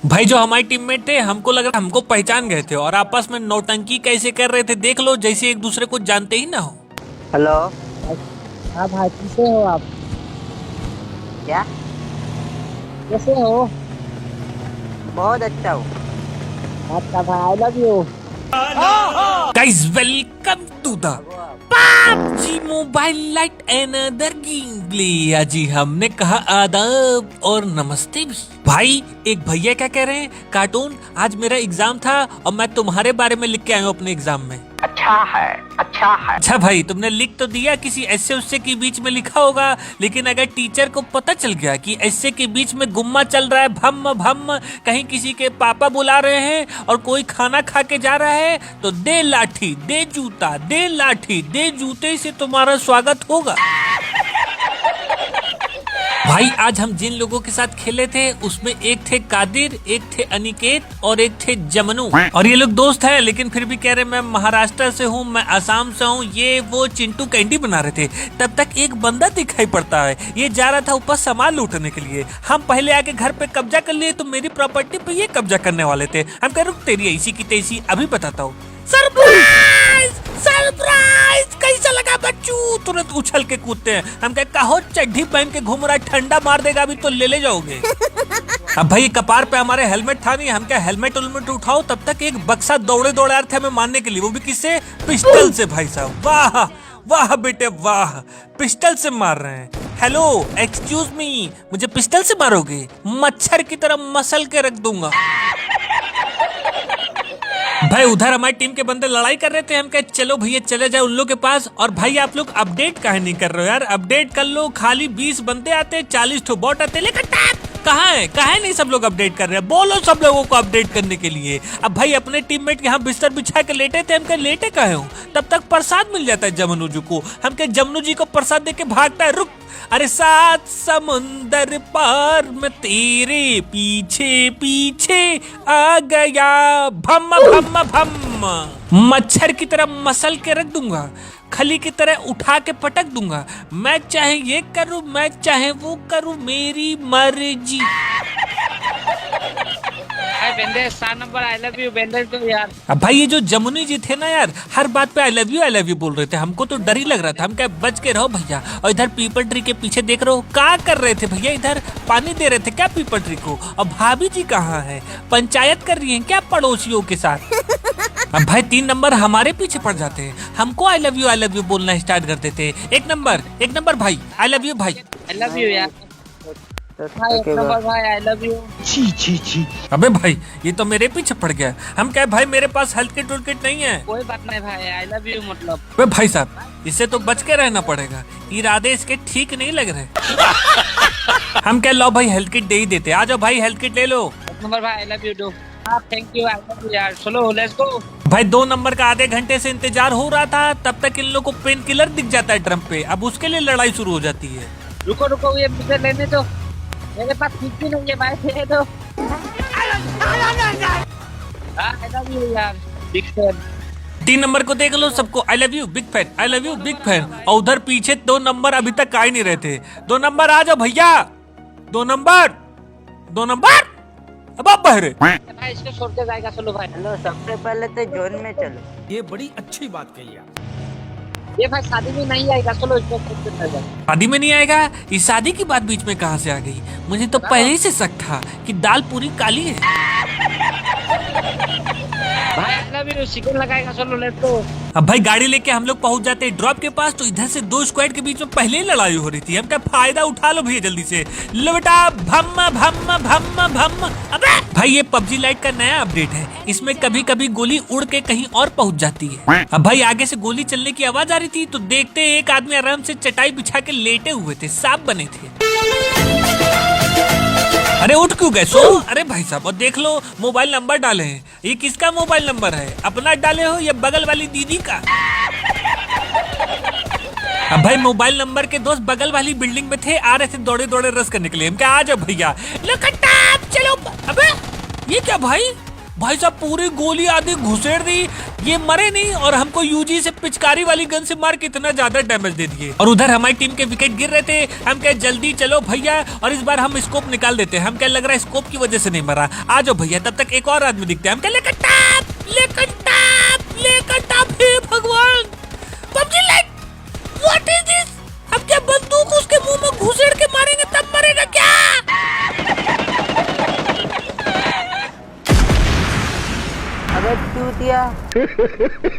भाई जो हमारे टीममेट थे हमको लग रहा हमको पहचान गए थे और आपस में नौटंकी कैसे कर रहे थे देख लो, जैसे एक दूसरे को जानते ही ना हो। हेलो। हाँ भाई, कैसे हो आप? क्या? कैसे हो? बहुत अच्छा हूँ। अच्छा भाई, I love you. Guys welcome to the PUBG mobile lite another game play. जी हमने कहा आदाब और नमस्ते भी। भाई एक भैया क्या कह रहे हैं, कार्टून आज मेरा एग्जाम था और मैं तुम्हारे बारे में लिख के आया हूँ अपने एग्जाम में। अच्छा है, अच्छा है। अच्छा भाई तुमने लिख तो दिया, किसी ऐसे उससे के बीच में लिखा होगा, लेकिन अगर टीचर को पता चल गया कि ऐसे के बीच में गुम्मा चल रहा है, भम भम, कहीं किसी के पापा बुला रहे हैं और कोई खाना खा के जा रहा है, तो दे लाठी दे जूता, दे लाठी दे जूते से तुम्हारा स्वागत होगा। भाई आज हम जिन लोगों के साथ खेले थे उसमें एक थे कादिर, एक थे अनिकेत और एक थे जमनू। और ये लोग दोस्त हैं लेकिन फिर भी कह रहे मैं महाराष्ट्र से हूँ, मैं असम से हूँ, ये वो चिंटू कैंडी बना रहे थे। तब तक एक बंदा दिखाई पड़ता है, ये जा रहा था ऊपर सामान लूटने के लिए। हम पहले आके घर पे कब्जा कर लिए तो मेरी प्रॉपर्टी पे ये कब्जा करने वाले थे। हम कह रुक तेरी ऐसी की तैसी अभी बताता हूँ। सरप्राइज सरप्राइज, कैसा लगा बच्चू? तुरंत उछल के कूदते हैं। हम कहो चड्ढी पहन के घूम रहा, ठंडा मार देगा अभी तो ले जाओगे। अब भाई कपार पे हमारे हेलमेट था नहीं, हम क्या हेलमेट उलमेट उठाओ, तब तक एक बक्सा दौड़े दौड़े आ रहे थे हमें मारने के लिए, वो भी किससे? पिस्टल से। भाई साहब वाह वाह बेटे वाह, पिस्टल से मार रहे हैं। हेलो एक्सक्यूज मी, मुझे पिस्टल से मारोगे? मच्छर की तरह मसल के रख दूंगा। भाई उधर हमारी टीम के बंदे लड़ाई कर रहे थे, हम कहे चलो भैया चले जाए उन लोग के पास। और भाई आप लोग अपडेट काहे नहीं कर रहे हो यार? अपडेट कर लो, खाली 20 बंदे आते, 40 ठो बॉट आते, लेकिन कहाँ है नहीं सब लोग अपडेट कर रहे हैं? बोलो सब लोगों को अपडेट करने के लिए। अब भाई अपने टीममेट यहाँ बिस्तर बिछा के लेटे थे, हम कहे लेटे काहे हो? तब तक प्रसाद मिल जाता है जमनू जी को। हम कहे जमनू जी को प्रसाद दे के भागता है, रुक अरे 7 समुंदर पार मैं तेरे पीछे पीछे आ गया, भम भम भम, मच्छर की तरह मसल के रख दूंगा, खली की तरह उठा के पटक दूंगा। मैं चाहे ये करूं, मैं चाहे वो करूं, मेरी मर्जी। बेंदे 7 नंबर आई लव यू बेंदे तो यार। अब भाई ये जो जमुनी जी थे ना यार, हर बात पे आई लव यू बोल रहे थे। हमको तो डर ही लग रहा था, हम क्या बच के रहो भैया। और इधर पीपल ट्री के पीछे देख रहे हो क्या कर रहे थे भैया? इधर पानी दे रहे थे क्या पीपल ट्री को? और भाभी जी कहाँ है? पंचायत कर रही है क्या पड़ोसियों के साथ? अब भाई 3 नंबर हमारे पीछे पड़ जाते हैं, हमको आई लव यू बोलना स्टार्ट कर देते। एक नंबर भाई आई लव यू भाई, आई लव यू यार। भाई एक नंबर भाई आई लव यू। छी। अबे भाई ये तो मेरे पीछे पड़ गया। हम क्या भाई मेरे पास हेल्थ किट टूल किट नहीं है। कोई बात नहीं भाई, आई लव यू मतलब। अबे भाई साहब इससे तो बच के रहना पड़ेगा, इरादे इसके ठीक नहीं लग रहे। हम क्या लो भाई हेल्थ किट दे ही देते, आ जाओ भाई हेल्थ किट ले लो। एक नंबर भाई आई लव यू डू। हाँ thank you, I love you यार। चलो लेट्स गो। भाई 2 नंबर का आधे घंटे से इंतजार हो रहा था, तब तक इन लोगों को पेन किलर दिख जाता है ड्रम पे, अब उसके लिए लड़ाई शुरू हो जाती है। रुको ये मुझे लेने दो, मेरे पास कुछ भी नहीं है भाई, दे दो। आई लव यू यार, बिग फैन। 3 नंबर को देख लो सबको, आई love you big fan, I love you big fan. और उधर पीछे 2 नंबर अभी तक आ ही नहीं रहे थे। 2 नंबर आ जाओ भैया, 2 नंबर अब आप बहरे। भाई इसको छोड़ के जाएगा, चलो भाई। हेलो, सबसे पहले तो जोन में चलो। ये बड़ी अच्छी बात कही आप। ये भाई शादी में नहीं आएगा, चलो इसको छोड़ के जाएगा। शादी में नहीं आएगा? इस शादी की बात बीच में कहाँ से आ गई? मुझे तो पहले ही से शक था कि दाल पूरी काली है। भाई आई लव यू, चिकन लगाएगा, चलो लेट्स गो। अब भाई गाड़ी लेके हम लोग पहुंच जाते हैं ड्रॉप के पास, तो इधर से 2 स्क्वाड के बीच में पहले ही लड़ाई हो रही थी। हम क्या फायदा उठा लो भैया जल्दी से, लो बेटा भम भम भम भम। अबे भाई ये PUBG लाइट का नया अपडेट है, इसमें कभी कभी गोली उड़ के कहीं और पहुंच जाती है। अब भाई आगे से गोली चलने की आवाज आ रही थी, तो देखते एक आदमी आराम से चटाई बिछा के लेटे हुए थे, सांप बने थे। अरे उठ क्यों गए सो? अरे भाई साहब और देख लो मोबाइल नंबर डाले हैं, ये किसका मोबाइल नंबर है? अपना डाले हो या बगल वाली दीदी का? अब भाई मोबाइल नंबर के दोस्त बगल वाली बिल्डिंग में थे, आ रहे थे दौड़े दौड़े रस करने के लिए। हम क्या आ जाओ भैया, लो कट्टा चलो। अबे ये क्या भाई साहब पूरी गोली आधी घुसेड़ दी, ये मरे नहीं और हमको यूजी से पिचकारी वाली गन से मार के इतना ज्यादा डैमेज दे दिए। और उधर हमारी टीम के विकेट गिर रहे थे। हम क्या जल्दी चलो भैया, और इस बार हम स्कोप निकाल देते हैं। हम क्या लग रहा है स्कोप की वजह से नहीं मरा। आ जाओ भैया, तब तक एक और आदमी दिखते हैं। हम क्या लेकर टाप हे भगवान, PUBG light, what is this? अब क्या बंदूक उसके मुंह में घुसेड़ के मारेंगे तब मरेगा क्या? अबे चूतिया।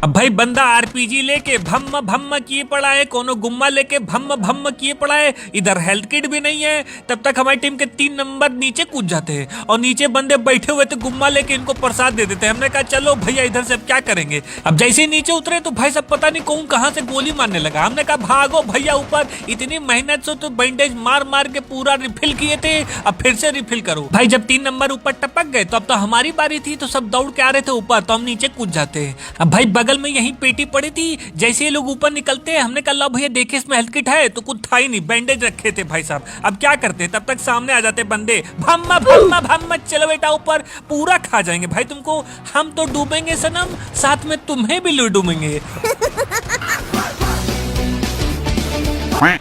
अब भाई बंदा आरपीजी लेके भम्म भम्म किए पड़ा है, कोनो गुम्मा लेके भम्म भम्म किए पड़ा है। इधर हेल्थ किट भी नहीं है। तब तक हमारी टीम के 3 नंबर नीचे कूद जाते हैं और नीचे बंदे बैठे हुए थे गुम्मा लेके इनको प्रसाद दे देते हैं। हमने कहा चलो भैया इधर से अब क्या करेंगे। अब जैसे ही नीचे उतरे तो भाई सब पता नहीं कौन कहाँ से गोली मारने लगा। हमने कहा भागो भैया ऊपर, इतनी मेहनत से तो बैंडेज मार मार के पूरा रिफिल किए थे, अब फिर से रिफिल करो। भाई जब 3 नंबर ऊपर टपक गए तो अब तो हमारी बारी थी, तो सब दौड़ के आ रहे थे ऊपर, तो हम नीचे कूद जाते हैं। अब भाई बगल में यही पेटी पड़ी थी। जैसे ये लोग ऊपर निकलते हैं हमने कहा लो भैया देखे इसमें हेल्थ किट है, तो कुछ था ही नहीं, बैंडेज रखे थे भाई साहब। अब क्या करते, तब तक सामने आ जाते बंदे, भम्मा भम्मा भम्मा, चलो बेटा ऊपर, पूरा खा जाएंगे भाई तुमको। हम तो डूबेंगे सनम, साथ में तुम्हें भी डूबेंगे।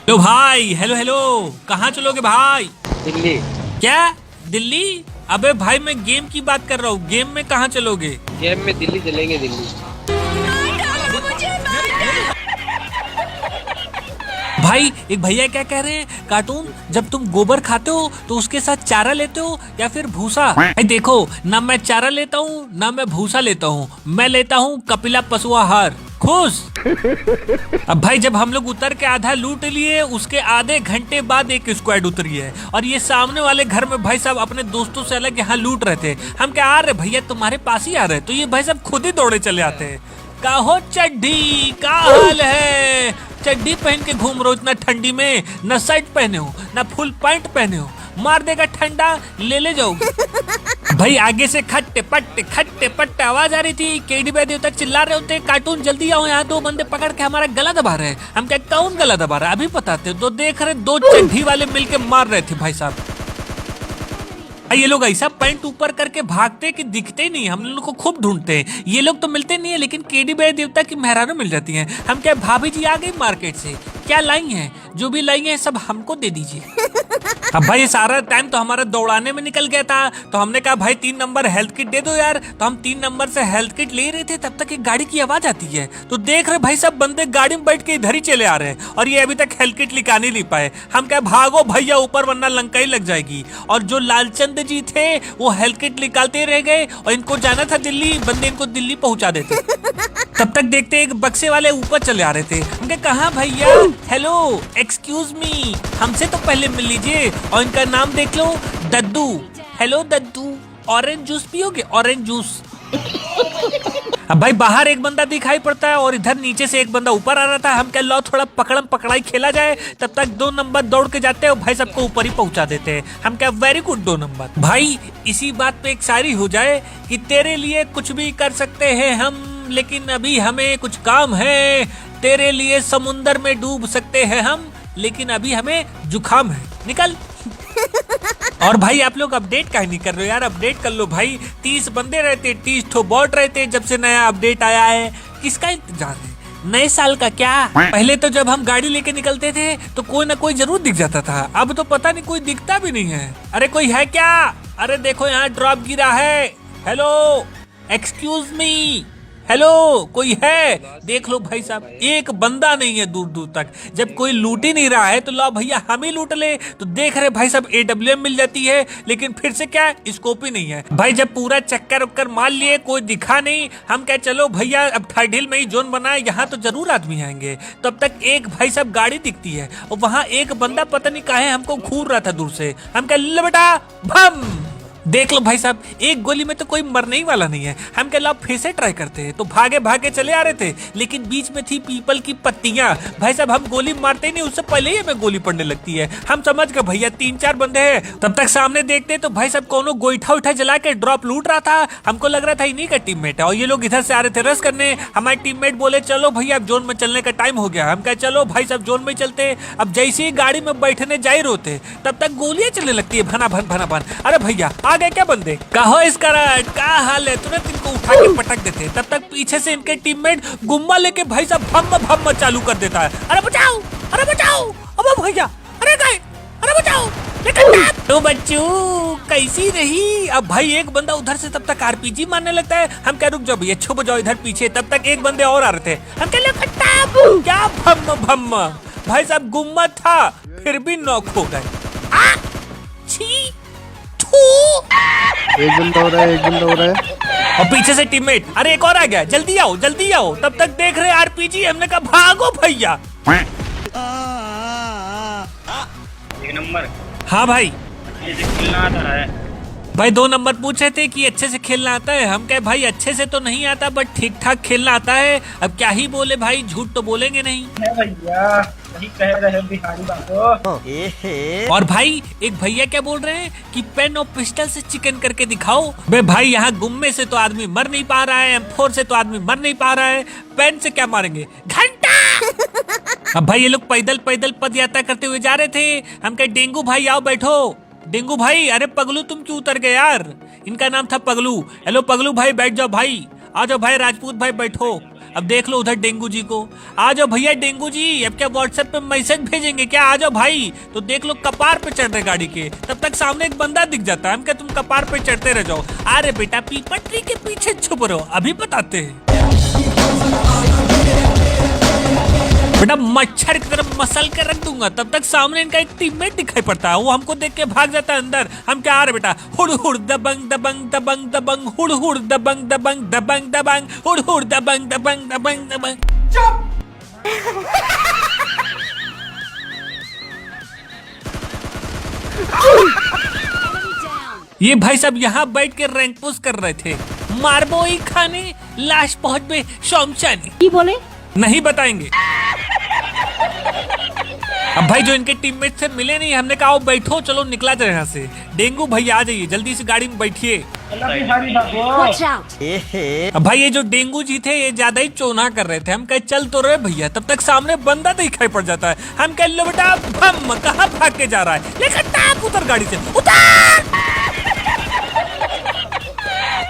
लो भाई, हेलो हेलो, कहाँ चलोगे भाई? दिल्ली। क्या दिल्ली? अबे भाई मैं गेम की बात कर रहा हूँ, गेम में कहाँ चलोगे? गेम में दिल्ली चलेंगे, दिल्ली। भाई एक भैया क्या कह रहे हैं, कार्टून जब तुम गोबर खाते हो तो उसके साथ चारा लेते हो या फिर भूसा? भाई देखो, ना मैं चारा लेता हूँ ना मैं भूसा लेता हूँ, मैं लेता हूँ कपिला पशु आहार। खुश। अब भाई जब हम लोग उतर के आधा लूट लिए, उसके आधे घंटे बाद एक स्क्वाड उतरी है और ये सामने वाले घर में भाई साहब अपने दोस्तों से अलग यहाँ लूट रहे थे। हम क्या आ रहे भैया तुम्हारे पास ही आ रहे, तो ये भाई साहब खुद ही दौड़े चले आते हैं। काहो चड्डी, का हाल है? चड्डी पहन के घूम रहे हो इतना ठंडी में, न शर्ट पहने हो न फुल पैंट पहने हो, मार देगा ठंडा, ले जाओगे। भाई आगे से खट्टे पट्टे आवाज आ रही थी। केडी बैदी तक चिल्ला रहे होते, कार्टून जल्दी आओ, यहाँ 2 बंदे पकड़ के हमारा गला दबा रहे हैं। हम क्या कौन गला दबा रहा है अभी बताते, तो देख रहे 2 चड्डी वाले मिलके मार रहे थे भाई साहब। ये लोग ऐसा पैंट ऊपर करके भागते कि दिखते ही नहीं, हम लोग को खूब ढूंढते हैं। ये लोग तो मिलते नहीं है, लेकिन केडी बैदी देवता की मेहरानों मिल जाती हैं। हम क्या भाभी जी आ गई मार्केट से, क्या लाई हैं? जो भी लाई हैं सब हमको दे दीजिए। अब भाई सारा टाइम तो हमारा दौड़ाने में निकल गया था, तो हमने कहा भाई 3 नंबर हेल्थ किट दे दो यार। तो हम 3 नंबर से हेल्थ किट ले रहे थे, तब तक एक गाड़ी की आवाज आती है, तो देख रहे भाई सब बंदे गाड़ी में बैठ के इधर ही चले आ रहे हैं और ये अभी तक हेल्थ किट निकाल नहीं पाए। हम क्या भागो भैया ऊपर वरना लंका ही लग जाएगी। और जो लालचंद जी थे वो हेल्थ किट निकालते रह गए और इनको जाना था दिल्ली, बंदे इनको दिल्ली पहुंचा देते। तब तक देखते एक बक्से वाले ऊपर चले आ रहे थे। उनके कहा भैया, हेलो एक्सक्यूज मी, हमसे तो पहले मिल लीजिए। और इनका नाम देख लो, दद्दू। हेलो दद्दू, ऑरेंज जूस पियोगे? Orange juice. अब भाई बाहर एक बंदा दिखाई पड़ता है और इधर नीचे से एक बंदा ऊपर आ रहा था। हम क्या लो थोड़ा पकड़म पकड़ाई खेला जाए, तब तक 2 नंबर दौड़ के जाते हैं और भाई सबको ऊपर ही पहुंचा देते हैं। हम क्या वेरी गुड 2 नंबर। भाई इसी बात पे एक शायरी हो जाए कि तेरे लिए कुछ भी कर सकते हैं हम, लेकिन अभी हमें कुछ काम है। तेरे लिए समुंदर में डूब सकते हैं हम, लेकिन अभी हमें जुकाम है, निकल। और भाई आप लोग अपडेट काहे नहीं कर रहे हो यार, अपडेट कर लो भाई। 30 बंदे रहते, 30 ठो बॉट रहते जब से नया अपडेट आया है। किसका इंतजार है? नए साल का क्या? पहले तो जब हम गाड़ी लेके निकलते थे तो कोई ना कोई जरूर दिख जाता था, अब तो पता नहीं कोई दिखता भी नहीं है। अरे कोई है क्या? अरे देखो यहाँ ड्रॉप गिरा है। हेलो एक्सक्यूज मी, हेलो कोई है? देख लो भाई साहब, एक बंदा नहीं है दूर दूर तक। जब कोई लूट ही नहीं रहा है तो लो भैया हम ही लूट ले। तो देख रहे भाई साहब AWM मिल जाती है, लेकिन फिर से क्या, स्कोप ही नहीं है। भाई जब पूरा चक्कर उक्कर मार लिए, कोई दिखा नहीं, हम क्या चलो भैया अब थर्ड हिल में ही जोन बनाए, यहाँ तो जरूर आदमी आएंगे। तब तक एक भाई साहब गाड़ी दिखती है और वहाँ एक बंदा पता नहीं काहे हमको घूर रहा था दूर से। हम क्या ले बेटा भम, देख लो भाई साहब एक गोली में तो कोई मरने ही वाला नहीं है। हम क्या लाभ फिर से ट्राई करते हैं, तो भागे भागे चले आ रहे थे, लेकिन बीच में थी पीपल की पत्तियां। भाई साहब हम गोली मारते ही नहीं, उससे पहले ही हमें गोली पड़ने लगती है। हम समझ गए भैया 3-4 बंदे हैं। तब तक सामने देखते तो भाई साहब कोनो गोईठा उठा जला के ड्रॉप लूट रहा था। हमको लग रहा था इन्हीं का टीममेट है और ये लोग इधर से आ रहे थे रस करने। हमारे टीममेट बोले चलो भैया अब जोन में चलने का टाइम हो गया। हम कहे चलो भाई साहब जोन में चलते। अब जैसे ही गाड़ी में बैठने जा ही रोते, तब तक गोलियां चलने लगती है भना भन भना भन। अरे भैया आ गए क्या बंदे? कहो इसका क्या हाल है? तुरंत इनको उठा के पटक देते। तब तक पीछे से इनके टीममेट गुम्मा लेके भाई साहब भम भम चालू कर देता है। अरे बचाओ, अरे बचाओ, अब भैया, अरे गए, अरे बचाओ। तो बच्चों कैसी रही? अब भाई एक बंदा उधर से तब तक आरपीजी मारने लगता है। हम क्या रुक जाओ भैया, छुप जाओ इधर पीछे। तब तक एक बंदे और आ रहे थे। हम क्या भम भम भाई साहब गुम्मा था फिर भी नॉक हो गए। एक बंदा हो रहा है, एक बंदा हो रहा है। और पीछे से टीममेट, अरे एक और आ गया, जल्दी आओ जल्दी आओ। तब तक देख रहे आरपीजी, हमने कहा भागो भैया। एक नंबर हाँ भाई, ये जो खेलना आता है भाई 2 नंबर पूछे थे कि अच्छे से खेलना आता है। हम कहे भाई अच्छे से तो नहीं आता बट ठीक ठाक खेलना आता है। अब क्या ही बोले भाई, झूठ तो बोलेंगे नहीं। है भैया, वही कह रहे बिहारी बाबू। और भाई एक भैया क्या बोल रहे हैं कि पेन और पिस्टल से चिकन करके दिखाओ। बे भाई यहाँ गुम्मे से तो आदमी मर नहीं पा रहा है, M4 से तो आदमी मर नहीं पा रहा है, पेन से क्या मारेंगे? घंटा। अब भाई ये लोग पैदल पैदल पद यात्रा करते हुए जा रहे थे। हम कहे डेंगू भाई आओ बैठो। डेंगू भाई, अरे पगलू तुम क्यों उतर गए यार? इनका नाम था पगलू। हेलो पगलू भाई बैठ जाओ भाई, आ जाओ भाई राजपूत भाई बैठो। अब देख लो उधर डेंगू जी को। आ जाओ भैया डेंगू जी, अब क्या व्हाट्सएप पे मैसेज भेजेंगे क्या? आ जाओ भाई। तो देख लो कपार पे चढ़ रहे गाड़ी के। तब तक सामने एक बंदा दिख जाता है। हम क्या तुम कपार पे चढ़ते रह जाओ। अरे बेटा पीपल ट्री के पीछे छुप रहो, अभी बताते हैं। बेटा मच्छर की तरफ मसल के रख दूंगा। तब तक सामने इनका एक टीममेट दिखाई पड़ता है। वो हमको देख के भाग जाता है अंदर। हम क्या आ रहे बेटा, हुड़ हुड़ दबंग दबंग दबंग दबंग, हुड़ हुड़ दबंग दबंग दबंग दबंग, हुड़ हुड़ दबंग दबंग दबंग दबंग। ये भाई साहब यहाँ बैठ के रैंक पुश कर रहे थे। मारबोई खाने लाश पहुंच में शमशानी की बोले नहीं बताएंगे। अब भाई जो इनके टीममेट से मिले नहीं, हमने कहा बैठो चलो निकला जाए यहाँ से। डेंगू भैया आ जाइए जल्दी से गाड़ी में बैठिए। बिहारी बाबू। अब भाई ये जो डेंगू जी थे ये ज्यादा ही चोना कर रहे थे। हम कहे चल तो रहे भैया, तब तक सामने बंदा दिखाई पड़ जाता है। हम कहे लो बेटा भम, कहाँ भाग के जा रहा है? लेकिन टाप उतर गाड़ी से, उतर।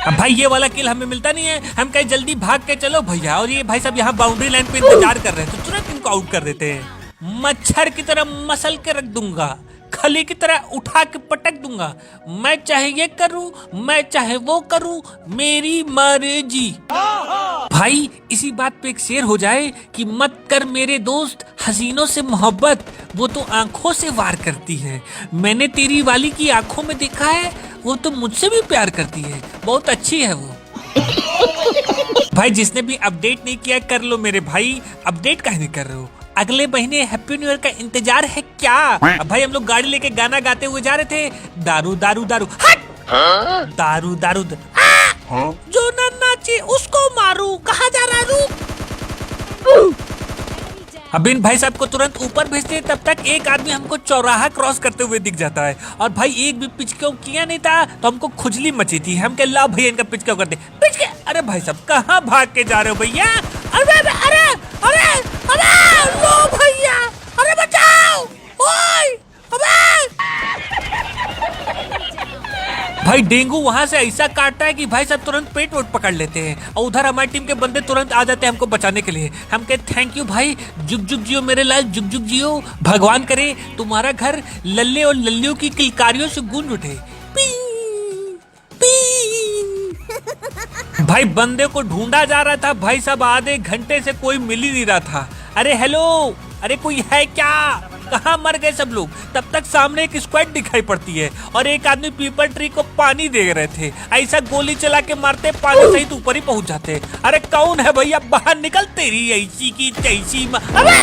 अब भाई ये वाला किल हमें मिलता नहीं है। हम कहे जल्दी भाग के चलो भैया। और ये भाई साहब यहाँ बाउंड्री लाइन पे इंतजार कर रहे हैं, तो तुरंत इनको आउट कर देते हैं। मच्छर की तरह मसल के रख दूंगा, खली की तरह उठा के पटक दूंगा। मैं चाहे ये करूं, मैं चाहे वो करूं, मेरी मर्जी। भाई इसी बात पे एक शेर हो जाए कि मत कर मेरे दोस्त हसीनों से मोहब्बत, वो तो आंखों से वार करती है। मैंने तेरी वाली की आंखों में देखा है, वो तो मुझसे भी प्यार करती है, बहुत अच्छी है वो। भाई जिसने भी अपडेट नहीं किया कर लो मेरे भाई। अपडेट काहे नहीं कर रहे हो? अगले महीने हैप्पी न्यू ईयर का इंतजार है क्या? अब भाई हम लोग गाड़ी लेके गाना गाते हुए जा रहे थे। दारू दारू दारू हट, दारू दारू जो ना नाचे उसको मारू, कहाँ जा रहा है? रुक। अब इन भाई साहब को तुरंत ऊपर भेजते। तब तक एक आदमी हमको चौराहा क्रॉस करते हुए दिख जाता है। और भाई एक भी पिचकाऊ किया नहीं था तो हमको खुजली मची थी। हम कह ला भैया इनका पिचकाऊ करते पिचके। अरे भाई साहब कहाँ भाग के जा रहे हो भैया? अरे अरे अरे अरे लो भैया, अरे बचाओ, ओए अबे। भाई डेंगू वहां से ऐसा काटता है कि भाई साहब तुरंत पेट वोट पकड़ लेते हैं। और उधर हमारी टीम के बंदे तुरंत आ जाते हैं हमको बचाने के लिए। हम कहते थैंक यू भाई, जुग जुग जियो मेरे लाल, जुग जुग जियो। भगवान करे तुम्हारा घर लल्ले और लल्लियों की किलकारियों से गूंज उठे। भाई बंदे को ढूंढा जा रहा था भाई साहब, आधे घंटे से कोई मिल ही नहीं रहा था। अरे हेलो, अरे कोई है क्या? कहाँ मर गए सब लोग? तब तक सामने एक स्क्वाड दिखाई पड़ती है और एक आदमी पीपल ट्री को पानी दे रहे थे। ऐसा गोली चला के मारते पानी सहित ऊपर ही पहुंच जाते। अरे कौन है भैया? बाहर निकल, तेरी ऐसी की तैसी। अबे